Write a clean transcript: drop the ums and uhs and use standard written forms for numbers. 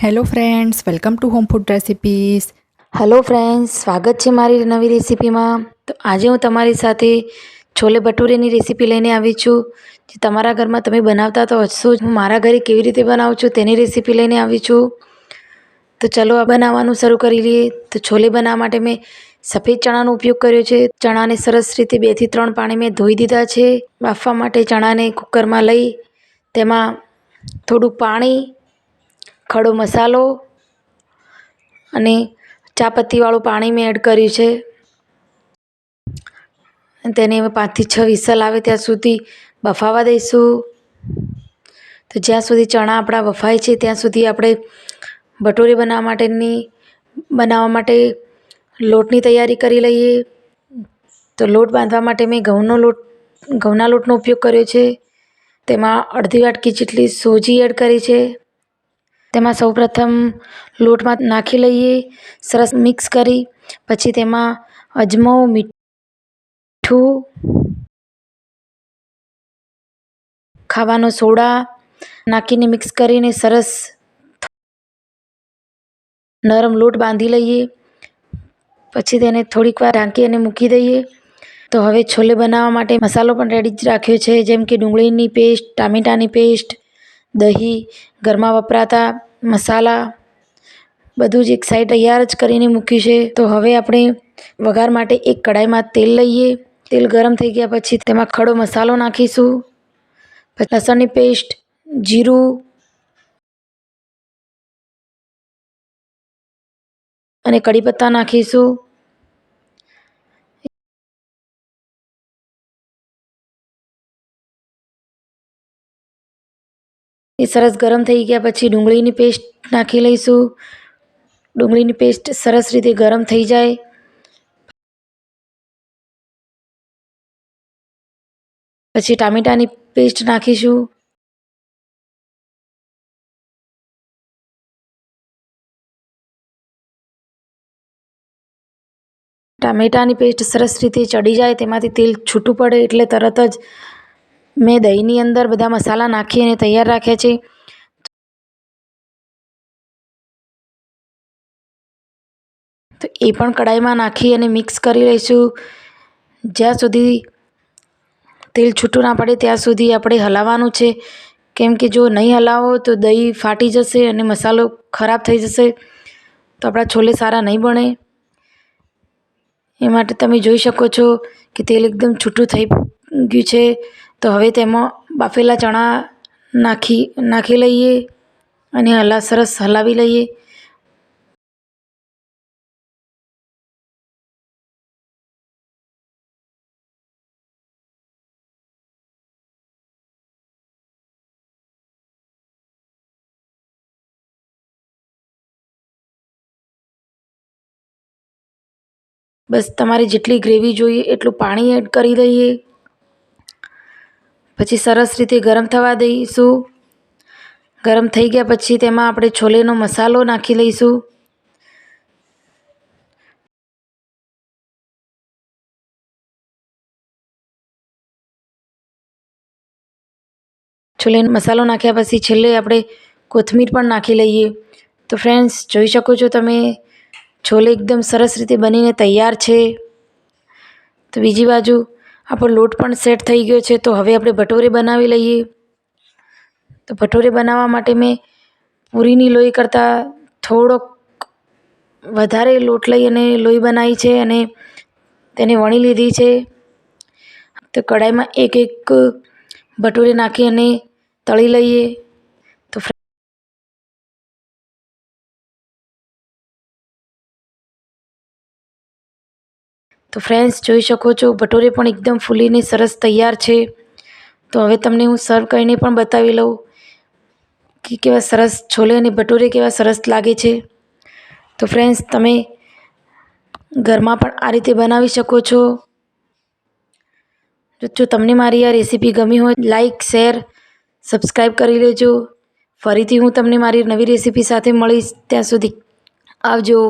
Hello friends, welcome to home food recipes. Hello friends, સ્વાગત છે મારી નવી રેસીપીમાં. તો આજે હું તમારી સાથે છોલે ભટુરેની રેસીપી લઈને આવી છું, જે તમારા ઘરમાં તમે બનાવતા તો હશો જ. હું મારા ઘરે કેવી રીતે બનાવું છું તેની રેસીપી લઈને આવી છું. તો ચલો આ બનાવવાનું શરૂ કરી લઈએ. તો છોલે બનાવવા માટે મેં સફેદ ચણાનો ઉપયોગ કર્યો છે. ચણાને સરસ રીતે 2 થી 3 પાણી મેં ધોઈ દીધા છે. બાફવા માટે ચણાને કુકરમાં લઈ તેમાં થોડુંક પાણી, ખડો મસાલો અને ચાપત્તીવાળું પાણી મેં એડ કર્યું છે. તેને 5 થી 6 વિસલ આવે ત્યાં સુધી બફાવા દઈશું. તો જ્યાં સુધી ચણા આપણા બફાય છે ત્યાં સુધી આપણે ભટુરે બનાવવા માટે લોટની તૈયારી કરી લઈએ. તો લોટ બાંધવા માટે મેં ઘઉંના લોટનો ઉપયોગ કર્યો છે. તેમાં અડધી વાટકી જેટલી સોજી એડ કરી છે. તેમાં સૌપ્રથમ લોટમાં નાખી લઈએ, સરસ મિક્સ કરી. પછી તેમાં અજમો, મીઠું, ખાવાનો સોડા નાખીને મિક્સ કરીને સરસ નરમ લોટ બાંધી લઈએ. પછી તેને થોડીક વાર ઢાંકી અને મૂકી દઈએ. તો હવે છોલે બનાવવા માટે મસાલો પણ રેડી જ રાખ્યો છે, જેમ કે ડુંગળીની પેસ્ટ, ટામેટાની પેસ્ટ, દહીં, ઘરમાં વપરાતા મસાલા, બધું જ એક સાઈડ તૈયાર જ કરીને મૂક્યું છે. તો હવે આપણે વઘાર માટે એક કઢાઈમાં તેલ લઈએ. તેલ ગરમ થઈ ગયા પછી તેમાં ખડો મસાલો નાખીશું. પછી લસણની પેસ્ટ, જીરું અને કઢી પત્તા નાખીશું. એ સરસ ગરમ થઈ ગયા પછી ડુંગળીની પેસ્ટ નાખી લઈશું. ડુંગળીની પેસ્ટ સરસ રીતે ગરમ થઈ જાય પછી ટામેટાની પેસ્ટ નાખીશું. ટામેટાની પેસ્ટ સરસ રીતે ચડી જાય, તેમાંથી તેલ છૂટું પડે એટલે તરત જ મેં દહીંની અંદર બધા મસાલા નાખી અને તૈયાર રાખ્યા છે. તો એ પણ કઢાઈમાં નાખી અને મિક્સ કરી લઈશું. જ્યાં સુધી તેલ છૂટું ના પડે ત્યાં સુધી આપણે હલાવવાનું છે, કેમ કે જો નહીં હલાવો તો દહીં ફાટી જશે અને મસાલો ખરાબ થઈ જશે, તો આપણા છોલે સારા નહીં બને. એ માટે તમે જોઈ શકો છો કે તેલ એકદમ છૂટું થઈ ગયું છે. તો હવે તેમાં બાફેલા ચણા નાખી લઈએ અને સરસ હલાવી લઈએ. બસ તમારે જેટલી ગ્રેવી જોઈએ એટલું પાણી એડ કરી દઈએ. પછી સરસ રીતે ગરમ થવા દઈશું. ગરમ થઈ ગયા પછી તેમાં આપણે છોલેનો મસાલો નાખી લઈશું. છોલેનો મસાલો નાખ્યા પછી છેલ્લે આપણે કોથમીર પણ નાખી લઈએ. તો ફ્રેન્ડ્સ, જોઈ શકો છો તમે, છોલે એકદમ સરસ રીતે બનીને તૈયાર છે. તો બીજી બાજુ આપણો લોટ પણ સેટ થઈ ગયો છે. તો હવે આપણે ભટુરે બનાવી લઈએ. તો ભટુરે બનાવવા માટે મેં પૂરીની લોઈ કરતાં થોડોક વધારે લોટ લઈ અને લોઈ બનાવી છે અને તેને વણી લીધી છે. તો કઢાઈમાં એક ભટુરે નાખી અને તળી લઈએ. તો ફ્રેન્ડ્સ, જોઈ શકો છો ભટુરે પણ એકદમ ફૂલીને સરસ તૈયાર છે. તો હવે તમને હું સર્વ કરીને પણ બતાવી લઉં કે કેવા સરસ છોલે અને ભટુરે કેવા સરસ લાગે છે. તો ફ્રેન્ડ્સ, તમે ઘરમાં પણ આ રીતે બનાવી શકો છો. જો તમને મારી આ રેસીપી ગમી હોય, લાઈક, શેર, સબસ્ક્રાઈબ કરી લેજો. ફરીથી હું તમને મારી નવી રેસીપી સાથે મળીશ. ત્યાં સુધી આવજો.